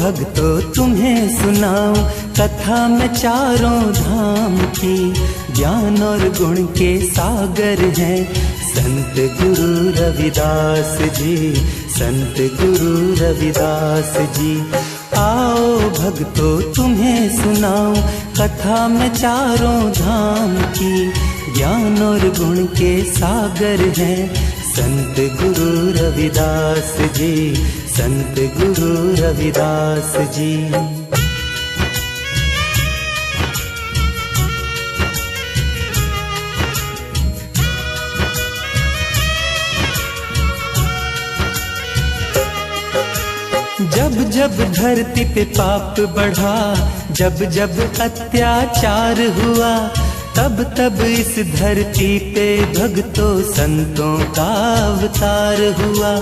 भक्तों तुम्हें सुनाऊं कथा में चारों धाम की, ज्ञान और गुण के सागर हैं संत गुरु रविदास जी, संत गुरु रविदास जी। आओ भक्तों तुम्हें सुनाऊं कथा में चारों धाम की, ज्ञान और गुण के सागर हैं संत गुरु रविदास जी, संत गुरु रविदास जी। जब जब धरती पे पाप बढ़ा, जब जब अत्याचार हुआ, तब तब इस धरती पे भक्तों संतों का अवतार हुआ।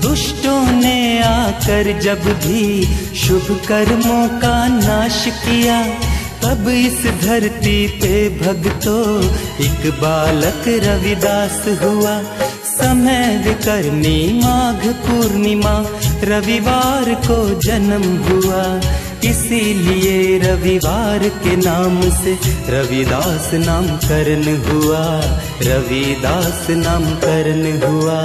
दुष्टों ने आकर जब भी शुभ कर्मों का नाश किया, तब इस धरती पे भक्तों एक बालक रविदास हुआ। समय विकर्मी माघ पूर्णिमा रविवार को जन्म हुआ, इसीलिए रविवार के नाम से रविदास नामकरण हुआ, रविदास नामकरण हुआ।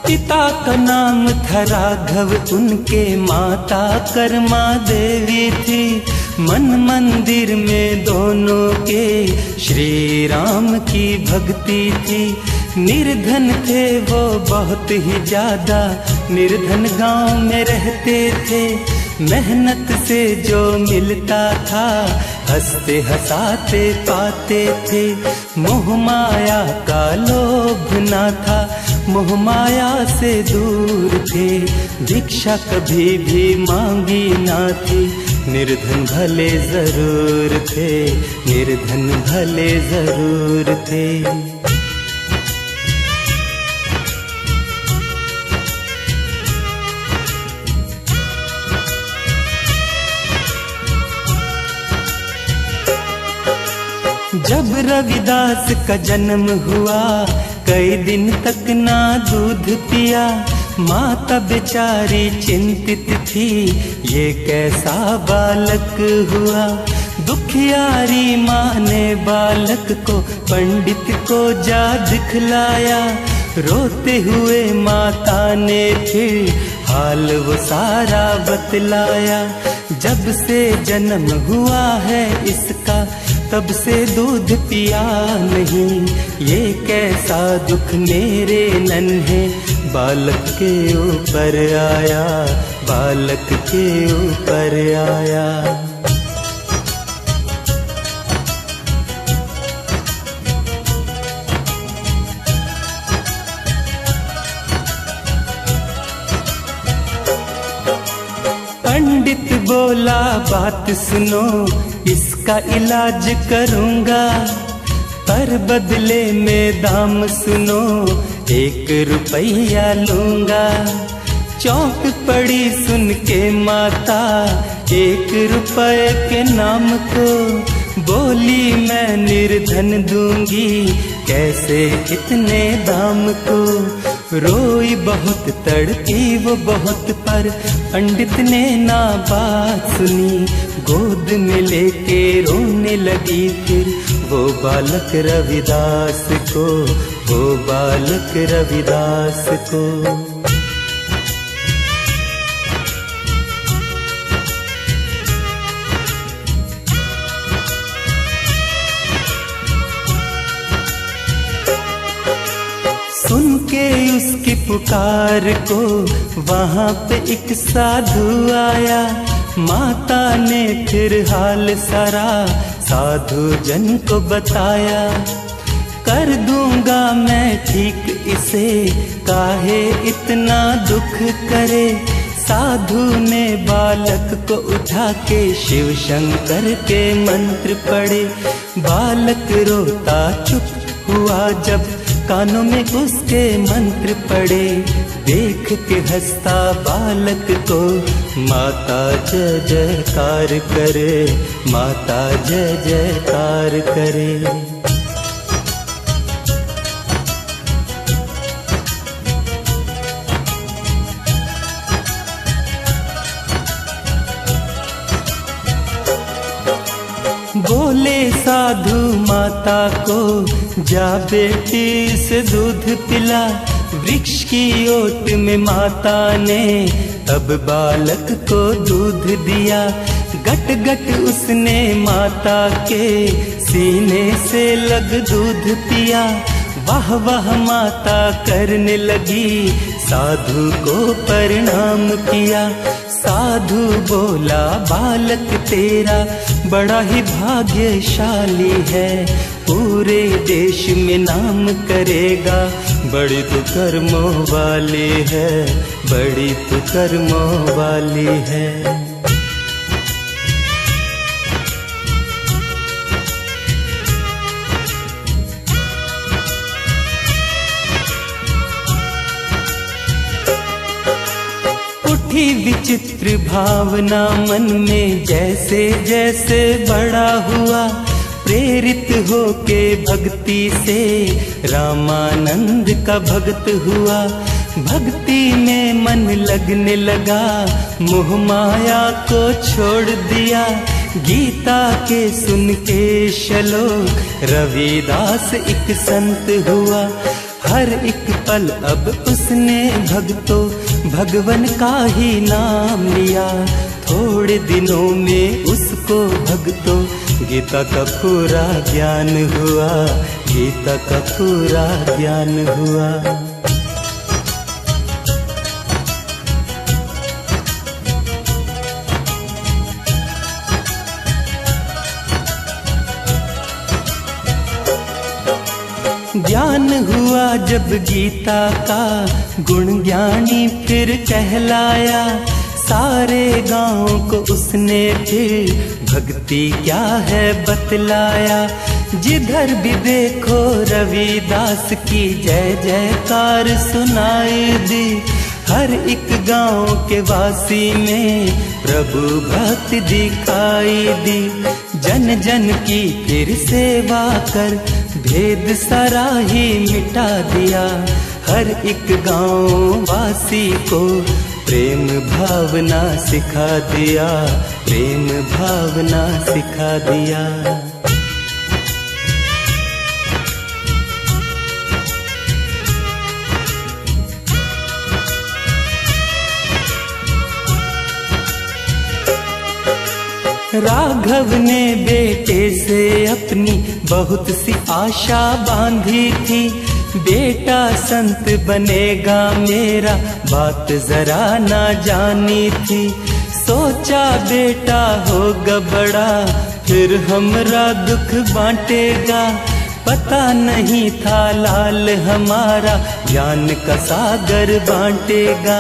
पिता का नाम था राघव, उनके माता कर्मा देवी थी। मन मंदिर में दोनों के श्री राम की भक्ति थी। निर्धन थे वो बहुत ही ज्यादा, निर्धन गांव में रहते थे। मेहनत से जो मिलता था हंसते हंसाते पाते थे। मोह माया का लोभ ना था, मोह माया से दूर थे। भिक्षा कभी भी मांगी ना थी, निर्धन भले जरूर थे, निर्धन भले जरूर थे। जब रविदास का जन्म हुआ, कई दिन तक ना दूध पिया। माता बेचारी चिंतित थी, ये कैसा बालक हुआ। दुखियारी माँ ने बालक को पंडित को जा दिखलाया। रोते हुए माता ने फिर हाल वो सारा बतलाया। जब से जन्म हुआ है इसका, तब से दूध पिया नहीं। ये कैसा दुख मेरे नन्हे बालक के ऊपर आया, बालक के ऊपर आया। पंडित बोला बात सुनो, इसका इलाज करूंगा, पर बदले में दाम सुनो, 1 रुपया लूंगा। चौंक पड़ी सुन के माता 1 रुपए के नाम को। बोली मैं निर्धन दूंगी, कैसे इतने दाम को। रोई बहुत तड़पी वो बहुत, पर पंडित ने ना बात सुनी। गोद में लेके रोने लगी फिर वो बालक रविदास को, वो बालक रविदास को। सुन के उसकी पुकार को वहाँ पे एक साधु आया। माता ने फिर हाल सारा साधु जन को बताया। कर दूंगा मैं ठीक इसे, काहे इतना दुख करे। साधु ने बालक को उठा के शिव शंकर के मंत्र पढ़े। बालक रोता चुप हुआ जब कानों में उसके मंत्र पड़े। देख के हंसता बालक को माता जय जयकार करे, माता जय जयकार करे। बोले साधु माता को, जा बेटी से दूध पिला। वृक्ष की ओट में माता ने तब बालक को दूध दिया। गट गट उसने माता के सीने से लग दूध पिया। वाह वाह माता करने लगी, साधु को प्रणाम किया। साधु बोला बालक तेरा बड़ा ही भाग्यशाली है, पूरे देश में नाम करेगा। बड़ी तू कर्मों वाली है, बड़ी तू कर्मों वाली है। उठी विचित्र भावना मन में, जैसे जैसे बड़ा हुआ। प्रेरित होके भक्ति से रामानंद का भक्त हुआ। भक्ति में मन लगने लगा, मोह माया को छोड़ दिया। गीता के सुन के श्लोक रविदास एक संत हुआ। हर एक पल अब उसने भक्तों भगवन का ही नाम लिया। थोड़े दिनों में उसको भक्तों गीता का पूरा ज्ञान हुआ, गीता का पूरा ज्ञान हुआ। ज्ञान हुआ जब गीता का, गुण ज्ञानी फिर कहलाया। सारे गांव को उसने फिर भक्ति क्या है बतलाया। जिधर भी देखो रविदास की जय जयकार सुनाई दी। हर एक गांव के वासी में प्रभु भक्ति दिखाई दी। जन जन की फिर सेवा कर भेद सारा ही मिटा दिया। हर एक गांव वासी को प्रेम भावना सिखा दिया, प्रेम भावना सिखा दिया। राघव ने बेटे से अपनी बहुत सी आशा बांधी थी। बेटा संत बनेगा मेरा, बात जरा ना जानी थी। सोचा बेटा होगा बड़ा, फिर हमरा दुख बांटेगा। पता नहीं था लाल हमारा ज्ञान का सागर बांटेगा।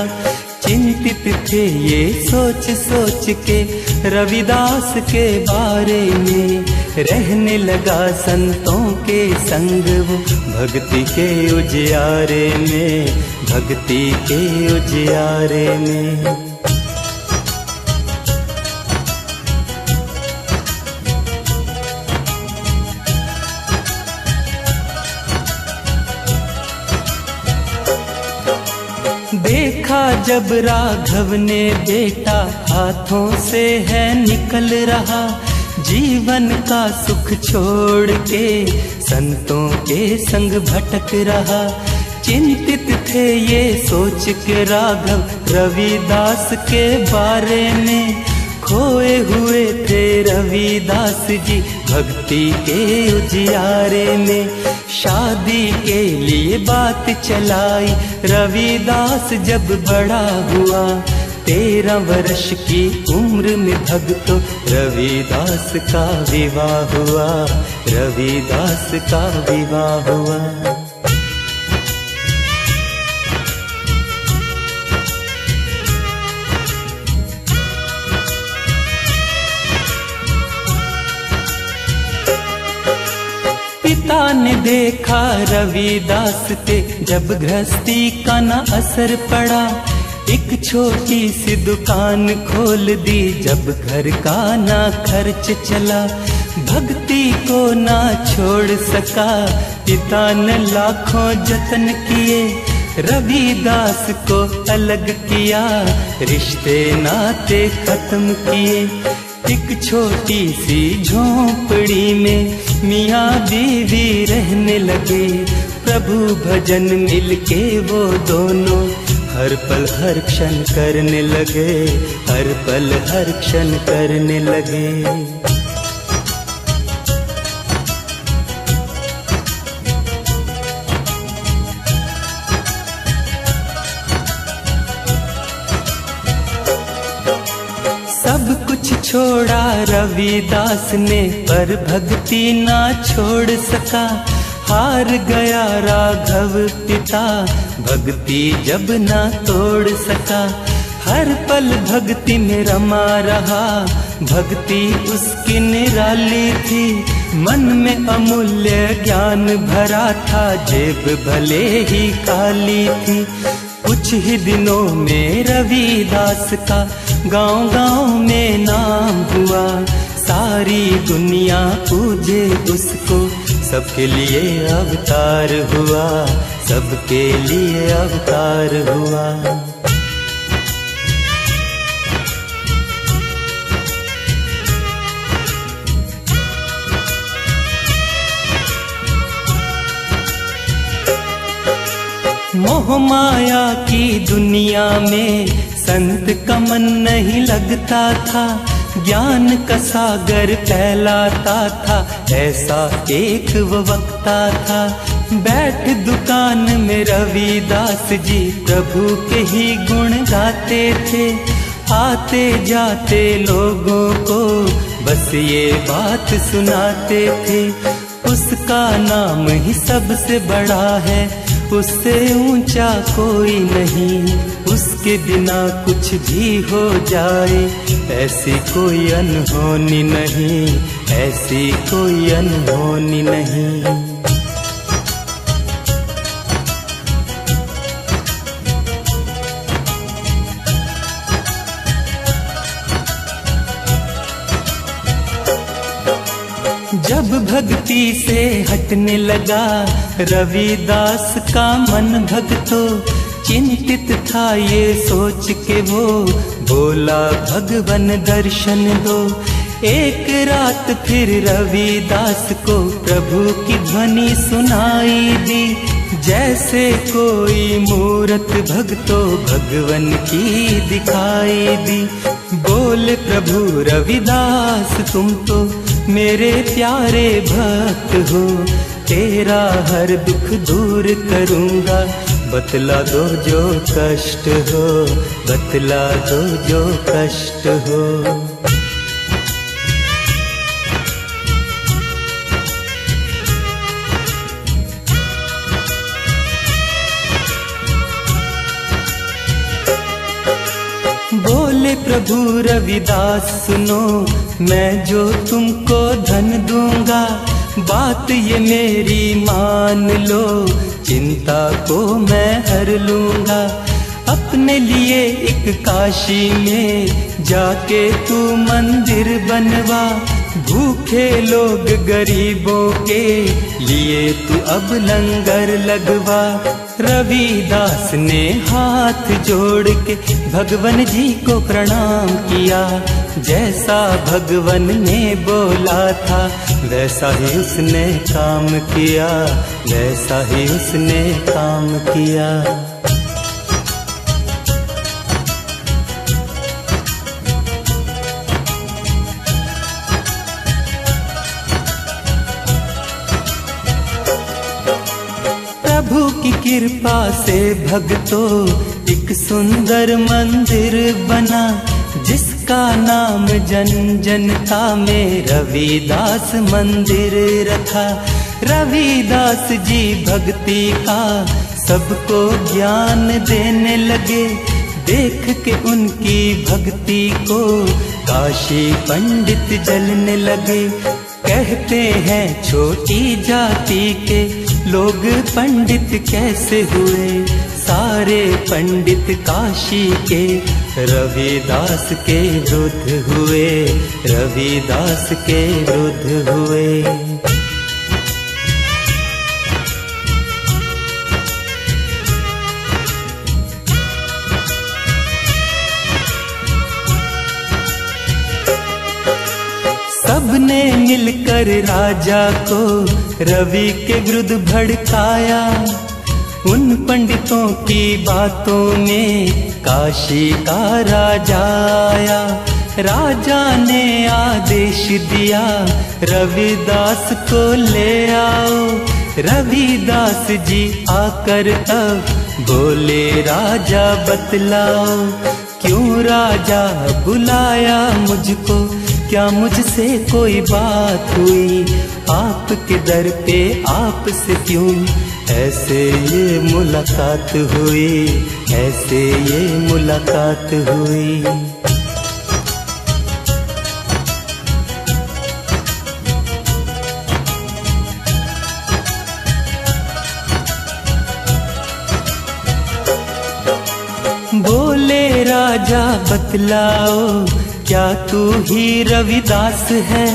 चिंतित थे ये सोच सोच के रविदास के बारे में। रहने लगा संतों के संग वो भक्ति के उजियारे में, भक्ति के उजियारे में। देखा जब राघव ने बेटा हाथों से है निकल रहा। जीवन का सुख छोड़ के संतों के संग भटक रहा। चिंतित थे ये सोच के राघव रविदास के बारे में। खोए हुए थे रविदास जी भक्ति के उजियारे में। शादी के लिए बात चलाई रविदास जब बड़ा हुआ। 13 वर्ष की उम्र में भक्तों रविदास का विवाह हुआ, रविदास का विवाह हुआ। पिता पिता ने देखा रविदास पे जब गृहस्थी का ना असर पड़ा, एक छोटी सी दुकान खोल दी जब घर का ना खर्च चला। भक्ति को ना छोड़ सका पिता ने लाखों जतन किए, रविदास को अलग किया, रिश्ते नाते खत्म किए। एक छोटी सी झोंपड़ी में मियाँ बीवी रहने लगे, प्रभु भजन मिलके वो दोनों हर पल हर क्षण करने लगे, हर पल हर क्षण करने लगे। सब कुछ छोड़ा रविदास ने पर भक्ति ना छोड़ सका, हार गया राघव पिता भक्ति जब ना तोड़ सका। हर पल भक्ति में रमा रहा, भक्ति उसकी निराली थी, मन में अमूल्य ज्ञान भरा था, जेब भले ही खाली थी। कुछ ही दिनों में रविदास का गांव-गांव में नाम हुआ, सारी दुनिया पूजे उसको, सबके लिए अवतार हुआ, सबके लिए अवतार हुआ। मोह माया की दुनिया में संत का मन नहीं लगता था, ज्ञान का सागर फैलाता था, ऐसा एक वो वक्ता था। बैठ दुकान में रविदास जी प्रभु के ही गुण गाते थे, आते जाते लोगों को बस ये बात सुनाते थे। उसका नाम ही सबसे बड़ा है, उससे ऊंचा कोई नहीं, उसके बिना कुछ भी हो जाए ऐसी कोई अनहोनी नहीं, ऐसी कोई अनहोनी नहीं। जब भक्ति से हटने लगा रविदास का मन भक्तों, चिंतित था ये सोच के वो बोला भगवन दर्शन दो। एक रात फिर रविदास को प्रभु की ध्वनि सुनाई दी, जैसे कोई मूरत भक्तों भगवन की दिखाई दी। बोले प्रभु रविदास तुम तो मेरे प्यारे भक्त हो, तेरा हर दुख दूर करूँगा, बतला दो जो कष्ट हो, बतला दो जो कष्ट हो। बोले प्रभु रविदास सुनो, मैं जो तुमको धन दूंगा, बात ये मेरी मान लो, चिंता को मैं हर लूंगा। अपने लिए एक काशी में जाके तू मंदिर बनवा, भूखे लोग गरीबों के लिए तू अब लंगर लगवा। रविदास ने हाथ जोड़ के भगवन जी को प्रणाम किया, जैसा भगवन ने बोला था वैसा ही उसने काम किया, वैसा ही उसने काम किया। प्रभु की कृपा से भक्तों एक सुंदर मंदिर बना, जिसका नाम जन जनता में रविदास मंदिर रखा। रविदास जी भक्ति का सबको ज्ञान देने लगे, देख के उनकी भक्ति को काशी पंडित जलने लगे। कह कहते हैं छोटी जाति के लोग पंडित कैसे हुए, सारे पंडित काशी के रविदास के विरुद्ध हुए, रविदास के विरुद्ध हुए। सबने मिलकर राजा को रवि के विरुद्ध भड़काया, उन पंडितों की बातों में काशी का राजा आया। राजा ने आदेश दिया रविदास को ले आओ, रविदास जी आकर तब बोले राजा बतलाओ, क्यों राजा बुलाया मुझको, क्या मुझसे कोई बात हुई, आपके दर पे आपसे क्यों ऐसे ये मुलाकात हुई, ऐसे ये मुलाकात हुई। बोले राजा बतलाओ, क्या तू ही रविदास है,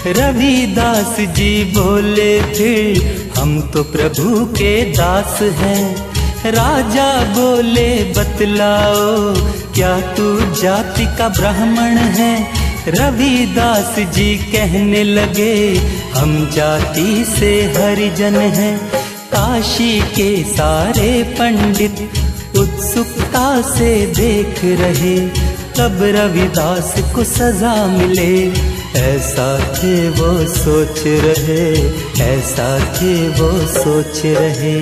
रविदास जी बोले फिर हम तो प्रभु के दास हैं। राजा बोले बतलाओ, क्या तू जाति का ब्राह्मण है, रविदास जी कहने लगे हम जाति से हरिजन हैं। काशी के सारे पंडित उत्सुकता से देख रहे, तब रविदास को सजा मिले, ऐसा थे वो सोच रहे, ऐसा थे वो सोच रहे।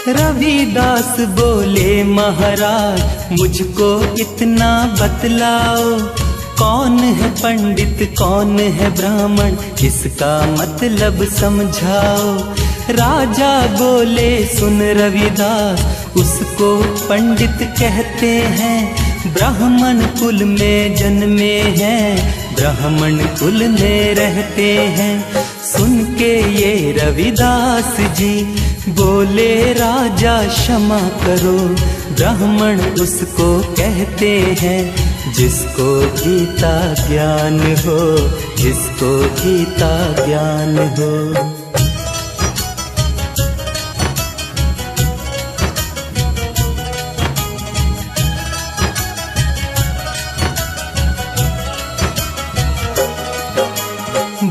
रविदास बोले महाराज मुझको इतना बतलाओ, कौन है पंडित कौन है ब्राह्मण, इसका मतलब समझाओ। राजा बोले सुन रविदास, उसको पंडित कहते हैं, ब्राह्मण कुल में जन्मे हैं, ब्राह्मण कुल में रहते हैं। सुन के ये रविदास जी बोले राजा क्षमा करो, ब्राह्मण उसको कहते हैं जिसको गीता ज्ञान हो, जिसको गीता ज्ञान हो।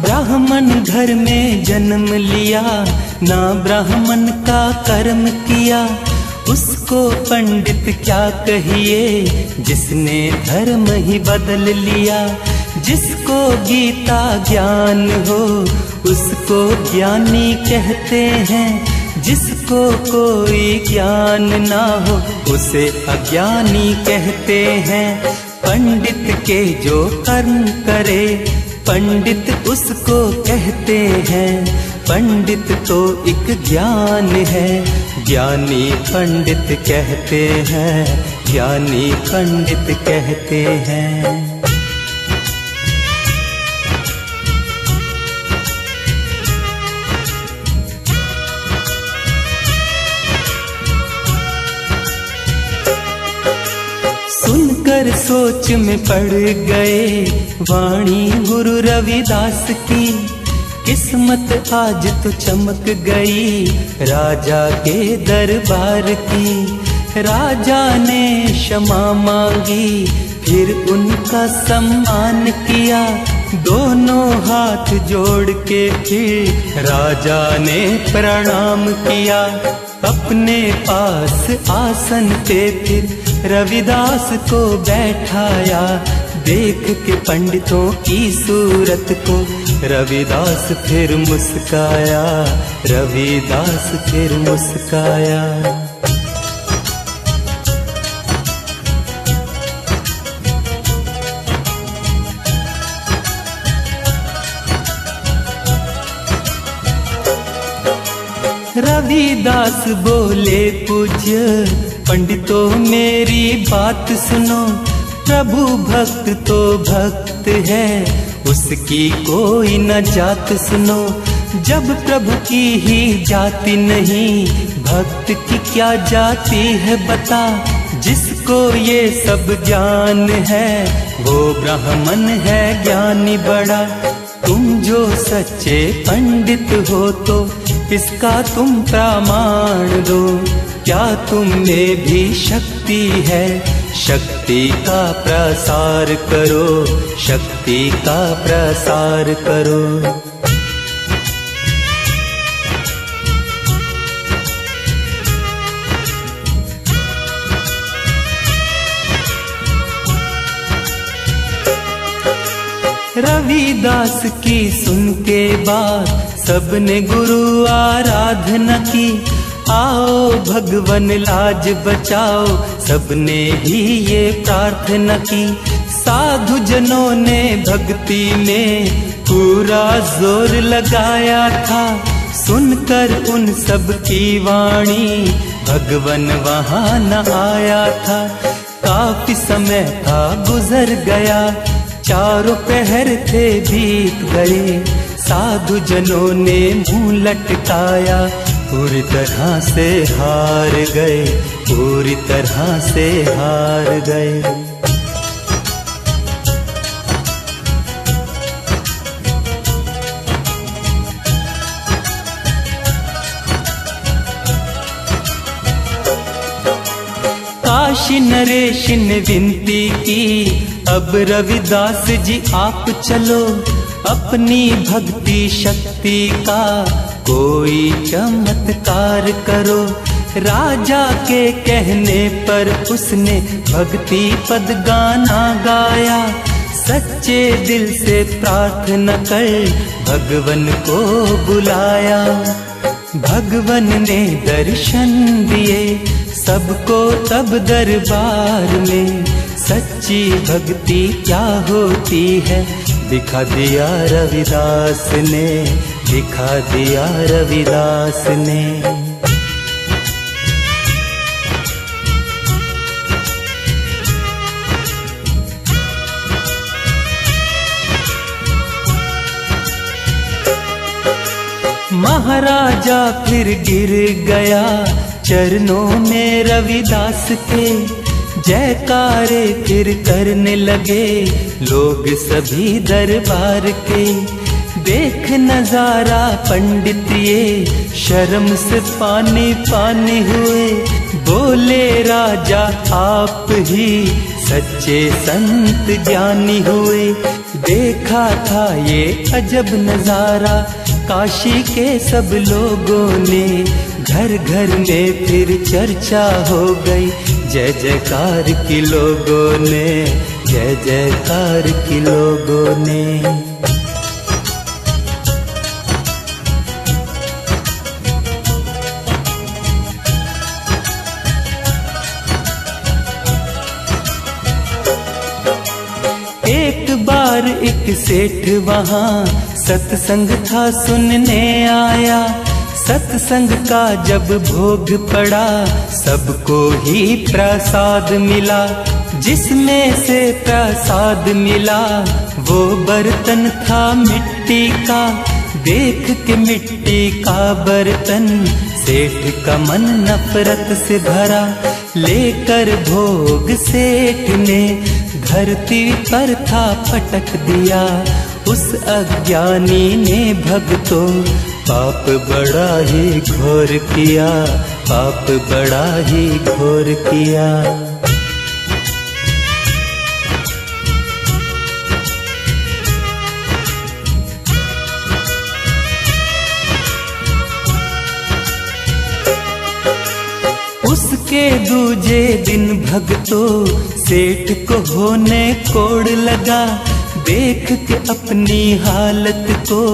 ब्राह्मण घर में जन्म लिया, ना ब्राह्मण का कर्म किया, उसको पंडित क्या कहिए, जिसने धर्म ही बदल लिया। जिसको गीता ज्ञान हो उसको ज्ञानी कहते हैं, जिसको कोई ज्ञान ना हो उसे अज्ञानी कहते हैं। पंडित के जो कर्म करे पंडित उसको कहते हैं, पंडित तो एक ज्ञान है, ज्ञानी पंडित कहते हैं, ज्ञानी पंडित कहते हैं। सुनकर सोच में पड़ गए वाणी गुरु रविदास की, किस्मत आज तो चमक गई राजा के दरबार की। राजा ने क्षमा मांगी फिर उनका सम्मान किया, दोनों हाथ जोड़ के फिर राजा ने प्रणाम किया। अपने पास आसन पे फिर रविदास को बैठाया, देख के पंडितों की सूरत को रविदास फिर मुस्काया, रविदास फिर मुस्काया। रविदास बोले पूज्य पंडितों मेरी बात सुनो, प्रभु भक्त तो भक्त है, उसकी कोई न जात सुनो। जब प्रभु की ही जाति नहीं, भक्त की क्या जाति है बता। जिसको ये सब ज्ञान है, वो ब्राह्मण है ज्ञानी बड़ा। तुम जो सच्चे पंडित हो तो इसका तुम प्रमाण दो। क्या तुम में भी शक्ति है, शक्ति का प्रसार करो, शक्ति का प्रसार करो। रविदास की सुन के बात सबने गुरु आराधना की। आओ भगवन लाज बचाओ, सबने ही ये प्रार्थना की। साधु जनों ने भक्ति में पूरा जोर लगाया था। सुनकर उन सब की वाणी भगवन वहां न आया था। काफी समय था गुजर गया, चारों पहर थे बीत गए। साधु जनों ने मुंह लटकाया, पूरी तरह से हार गए, पूरी तरह से हार गए। काशी नरेश ने विनती की, अब रविदास जी आप चलो। अपनी भक्ति शक्ति का कोई चमत्कार करो। राजा के कहने पर उसने भक्ति पद गाना गाया। सच्चे दिल से प्रार्थना कर भगवन को बुलाया। भगवन ने दर्शन दिए सबको तब दरबार में। सच्ची भक्ति क्या होती है दिखा दिया रविदास ने, दिखा दिया रविदास ने। महाराजा फिर गिर गया चरणों में रविदास के। जयकारे फिर करने लगे लोग सभी दरबार के। देख नजारा पंडित ये शर्म से पानी पानी हुए। बोले राजा आप ही सच्चे संत ज्ञानी हुए। देखा था ये अजब नजारा काशी के सब लोगों ने। घर घर में फिर चर्चा हो गई, जय जयकार की लोगों ने, जय जयकार की लोगों ने। एक बार एक सेठ वहाँ सत्संग था सुनने आया। सत्संग का जब भोग पड़ा सबको ही प्रसाद मिला। जिसमें से प्रसाद मिला वो बर्तन था मिट्टी का। देख के मिट्टी का बर्तन सेठ का मन नफरत से भरा। लेकर भोग सेठ ने धरती पर था पटक दिया। उस अज्ञानी ने भक्तों पाप बड़ा ही घोर किया, पाप बड़ा ही घोर किया। उसके दूजे दिन भक्तों सेठ को होने कोड़ लगा। देख के अपनी हालत को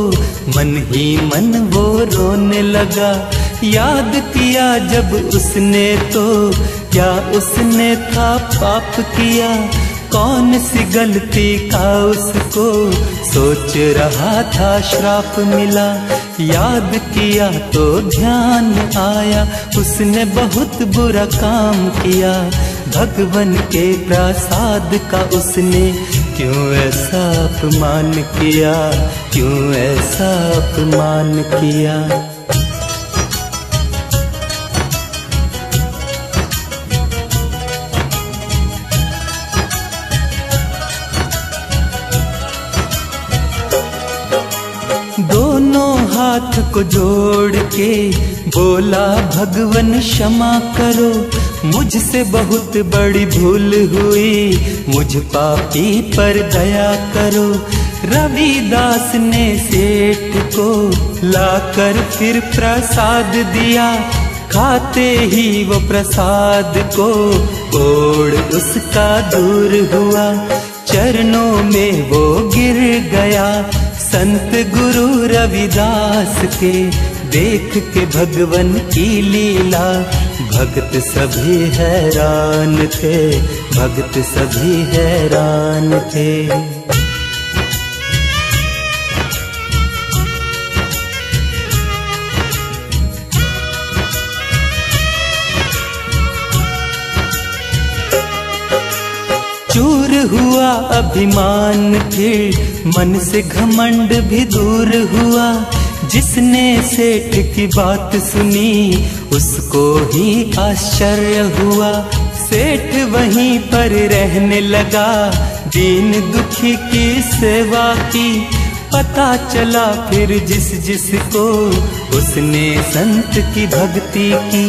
मन ही मन वो रोने लगा। याद किया जब उसने तो क्या उसने था पाप किया। कौन सी गलती का उसको सोच रहा था श्राप मिला। याद किया तो ध्यान आया उसने बहुत बुरा काम किया। भगवन के प्रसाद का उसने क्यों ऐसा अपमान किया, क्यों ऐसा अपमान किया। दोनों हाथ को जोड़ के बोला भगवन क्षमा करो, मुझसे बहुत बड़ी भूल हुई, मुझ पापी पर दया करो। रविदास ने सेठ को लाकर फिर प्रसाद दिया, खाते ही वो प्रसाद को कोढ़ उसका दूर हुआ। चरणों में वो गिर गया संत गुरु रविदास के, देख के भगवन की लीला। भक्त सभी हैरान थे, भक्त सभी हैरान थे। चूर हुआ अभिमान फिर मन से घमंड भी दूर हुआ। जिसने सेठ की बात सुनी उसको ही आश्चर्य हुआ। सेठ वहीं पर रहने लगा, दीन दुखी की सेवा की। पता चला फिर जिस जिसको उसने संत की भक्ति की।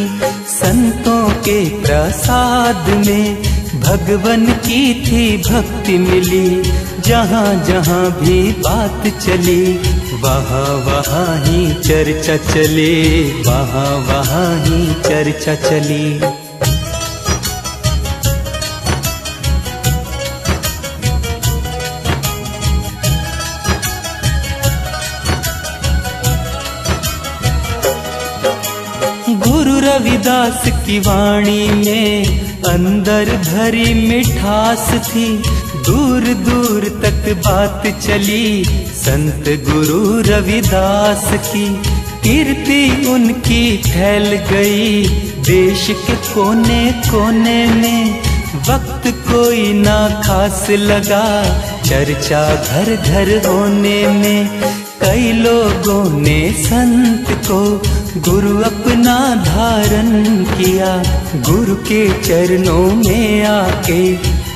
संतों के प्रसाद में भगवन की थी भक्ति मिली। जहाँ जहाँ भी बात चली वहाँ वहाँ ही चर्चा चली, वहाँ वहाँ ही चर्चा चली। गुरु रविदास की वाणी में अंदर भरी मिठास थी। दूर दूर तक बात चली संत गुरु रविदास की। कीर्ति उनकी फैल गई देश के कोने कोने में। वक्त कोई ना खास लगा चर्चा घर घर होने में। कई लोगों ने संत को गुरु अपना धारण किया। गुरु के चरणों में आके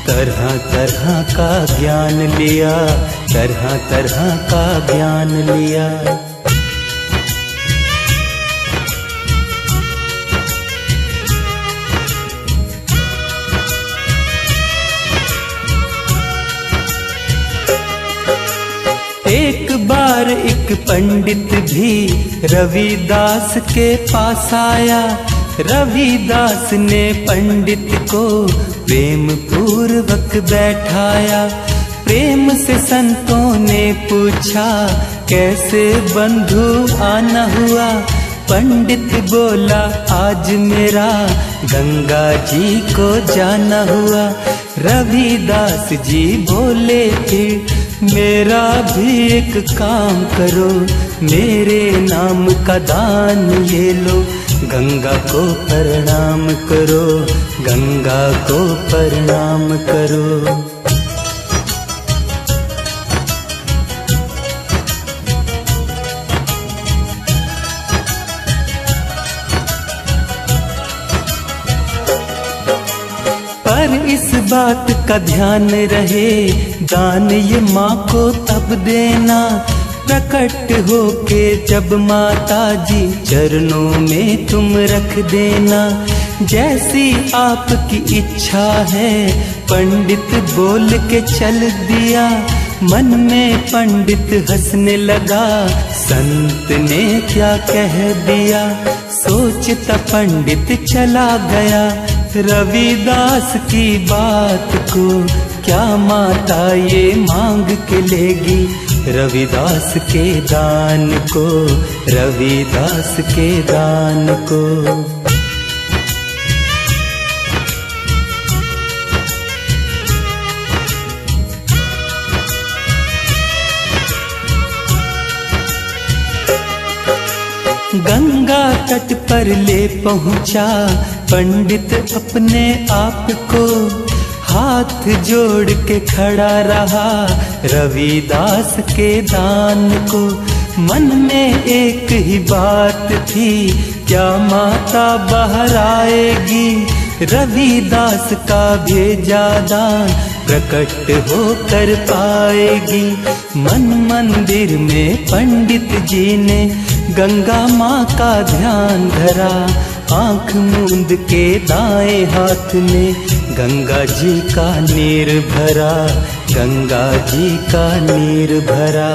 तरह तरह का ज्ञान लिया, तरह तरह का ज्ञान लिया। एक बार एक पंडित भी रविदास के पास आया। रविदास ने पंडित को प्रेम पूर्वक बैठाया। प्रेम से संतों ने पूछा कैसे बंधु आना हुआ। पंडित बोला आज मेरा गंगा जी को जाना हुआ। रविदास जी बोले फिर मेरा भी एक काम करो, मेरे नाम का दान ये लो। गंगा को प्रणाम करो, गंगा को प्रणाम करो। पर इस बात का ध्यान रहे दान ये माँ को तब देना। प्रकट होके जब माता जी चरणों में तुम रख देना। जैसी आपकी इच्छा है पंडित बोल के चल दिया। मन में पंडित हंसने लगा, संत ने क्या कह दिया। सोचता पंडित चला गया, रविदास की बात को क्या माता ये मांग के लेगी। रविदास के दान को, रविदास के दान को। गंगा तट पर ले पहुंचा पंडित अपने आप को, हाथ जोड़ के खड़ा रहा रविदास के दान को। मन में एक ही बात थी, क्या माता बाहर आएगी, रविदास का भेजा दान प्रकट होकर पाएगी। मन मंदिर में पंडित जी ने गंगा माँ का ध्यान धरा, आंख मूंद के दाएं हाथ में गंगा जी का नीर भरा, गंगा जी का नीर भरा।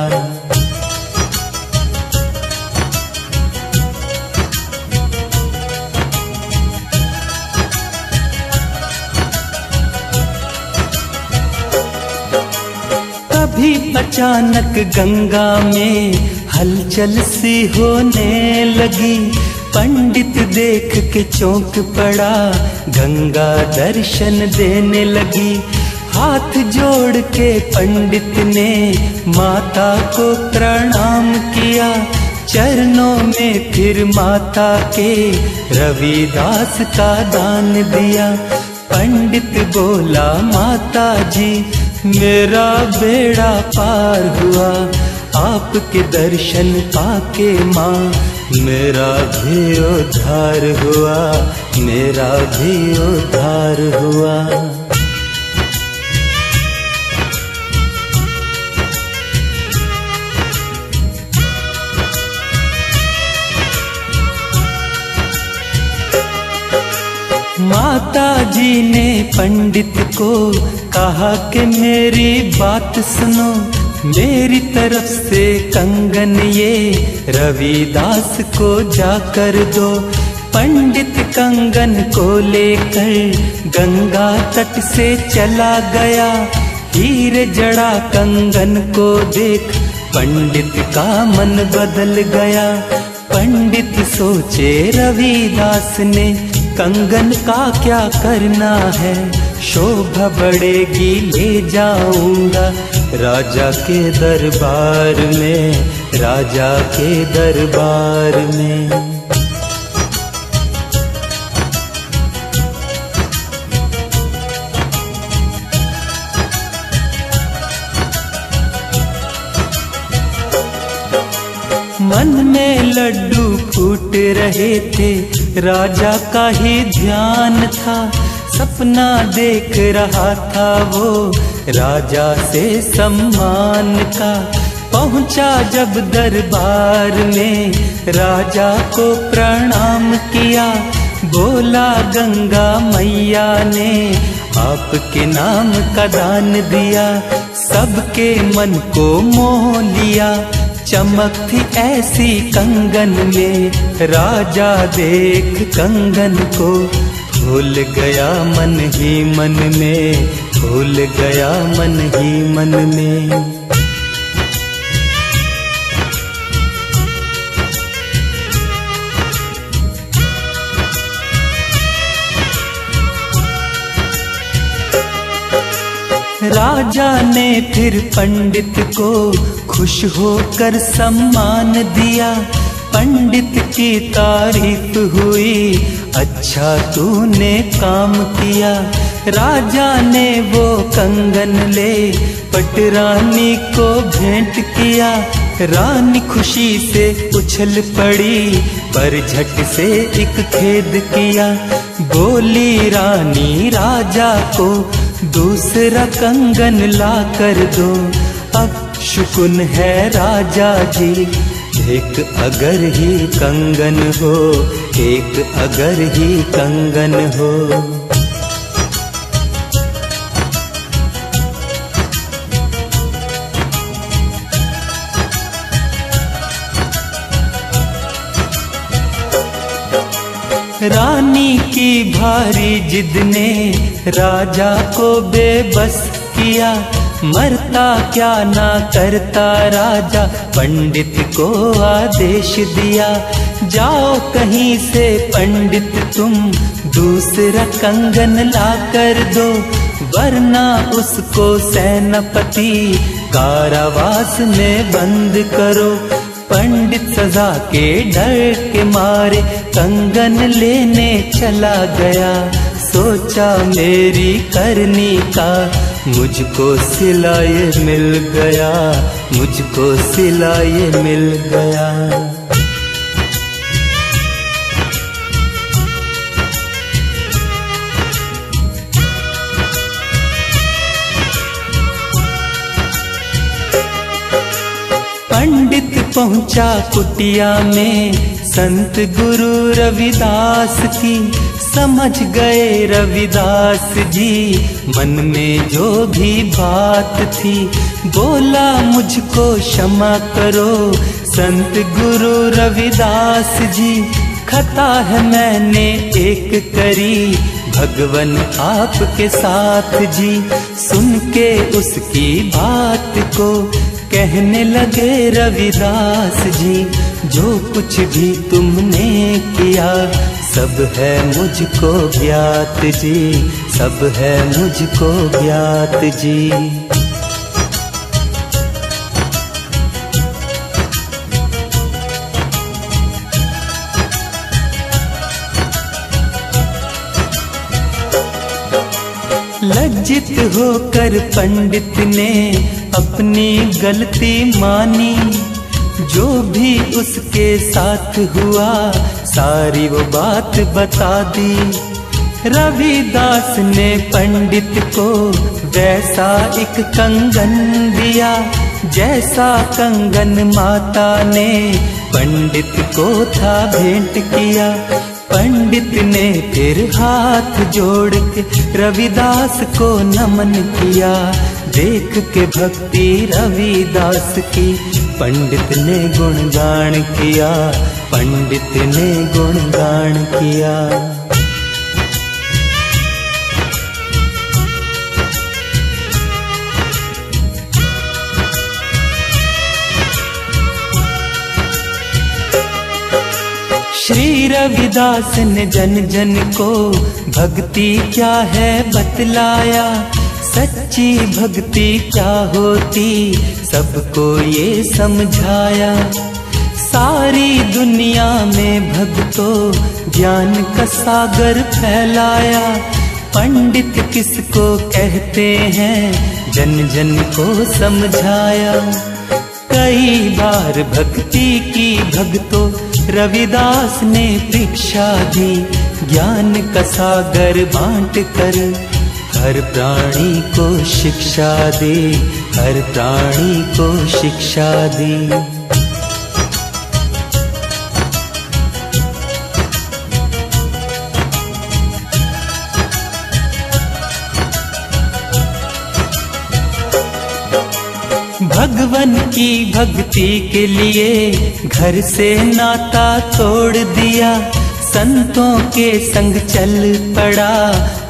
तभी अचानक गंगा में हलचल सी होने लगी, पंडित देख के चौंक पड़ा, गंगा दर्शन देने लगी। हाथ जोड़ के पंडित ने माता को प्रणाम किया, चरणों में फिर माता के रविदास का दान दिया। पंडित बोला, माता जी मेरा बेड़ा पार हुआ, आपके दर्शन पाके माँ मेरा भी उद्धार हुआ, मेरा भी उद्धार हुआ। माता जी ने पंडित को कहा कि मेरी बात सुनो, मेरी तरफ से कंगन ये रविदास को जाकर दो। पंडित कंगन को लेकर गंगा तट से चला गया, हीरे जड़ा कंगन को देख पंडित का मन बदल गया। पंडित सोचे, रविदास ने कंगन का क्या करना है, शोभा बढ़ेगी ले जाऊंगा राजा के दरबार में, राजा के दरबार में। मन में लड्डू फूट रहे थे, राजा का ही ध्यान था, सपना देख रहा था वो राजा से सम्मान का। पहुंचा जब दरबार में राजा को प्रणाम किया, बोला गंगा मैया ने आपके नाम का दान दिया, सबके मन को मोह लिया। चमक थी ऐसी कंगन में, राजा देख कंगन को भूल गया मन ही मन में, भूल गया मन ही मन में। राजा ने फिर पंडित को खुश होकर सम्मान दिया, पंडित की तारीफ हुई, अच्छा तूने काम किया। राजा ने वो कंगन ले पटरानी को भेंट किया, रानी खुशी से उछल पड़ी, पर झट से एक खेद किया। बोली रानी राजा को दूसरा कंगन ला कर दो, अब शुकुन है राजा जी, एक अगर ही कंगन हो, एक अगर ही कंगन हो। रानी की भारी जिद ने राजा को बेबस किया, मरता क्या ना करता राजा, पंडित को आदेश दिया। जाओ कहीं से पंडित तुम दूसरा कंगन ला कर दो, वरना उसको सेनापति कारावास में बंद करो। पंडित सजा के डर के मारे कंगन लेने चला गया। सोचा मेरी करनी का मुझको सिलाए मिल गया, मुझको सिलाए मिल गया। पंडित पहुंचा कुटिया में संत गुरु रविदास की। समझ गए रविदास जी मन में जो भी बात थी। बोला मुझको क्षमा करो संत गुरु रविदास जी, खता है मैंने एक करी भगवन आपके साथ जी। सुन के उसकी बात को कहने लगे रविदास जी, जो कुछ भी तुमने किया सब है मुझको ज्ञात जी, सब है मुझको ज्ञात जी। लज्जित होकर पंडित ने अपनी गलती मानी। जो भी उसके साथ हुआ सारी वो बात बता दी। रविदास ने पंडित को वैसा एक कंगन दिया, जैसा कंगन माता ने पंडित को था भेंट किया। पंडित ने फिर हाथ जोड़ के रविदास को नमन किया। देख के भक्ति रविदास की पंडित ने गुणगान किया, पंडित ने गुणगान किया। श्री रविदास ने जन जन को भक्ति क्या है बतलाया। सच्ची भक्ति क्या होती सबको ये समझाया। सारी दुनिया में भक्तों ज्ञान का सागर फैलाया। पंडित किसको कहते हैं जन जन को समझाया। कई बार भक्ति की भक्तों रविदास ने परीक्षा दी। ज्ञान का सागर बांट कर हर प्राणी को शिक्षा दी, हर प्राणी को शिक्षा दी। भगवान की भक्ति के लिए घर से नाता तोड़ दिया। संतों के संग चल पड़ा,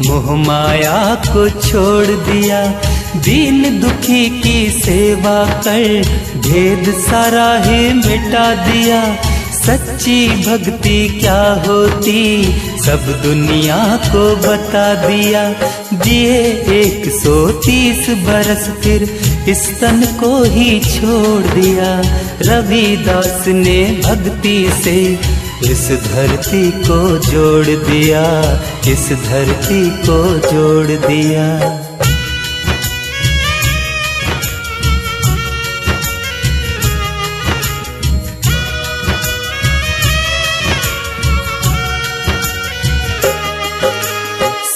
मोह माया को छोड़ दिया। दीन दुखी की सेवा कर भेद सारा ही मिटा दिया। सच्ची भक्ति क्या होती सब दुनिया को बता दिया। जिए 130 बरस फिर इस तन को ही छोड़ दिया। रविदास ने भक्ति से इस धरती को जोड़ दिया, इस धरती को जोड़ दिया।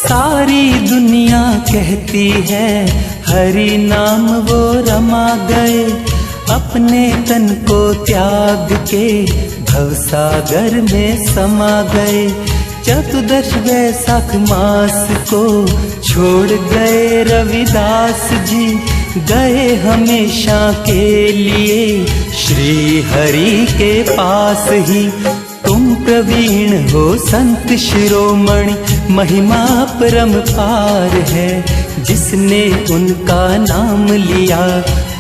सारी दुनिया कहती है हरि नाम वो रमा गए। अपने तन को त्याग के भवसागर में समा गए। चतुर्दश वैशाख मास को छोड़ गए रविदास जी। गए हमेशा के लिए श्री हरि के पास ही। तुम प्रवीण हो संत शिरोमणि, महिमा परम पार है। जिसने उनका नाम लिया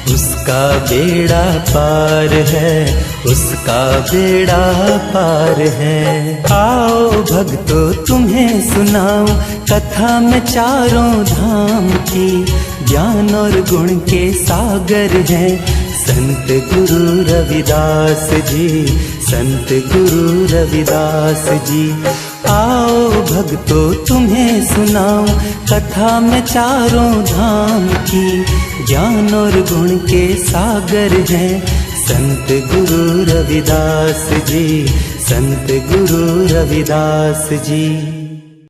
उसका बेड़ा पार है, उसका बेड़ा पार है। आओ भक्तों तुम्हें सुनाओ कथा में चारों धाम की। ज्ञान और गुण के सागर है संत गुरु रविदास जी, संत गुरु रविदास जी। आओ भक्तों तुम्हें सुनाऊं कथा में चारों धाम की, ज्ञान और गुण के सागर हैं संत गुरु रविदास जी, संत गुरु रविदास जी।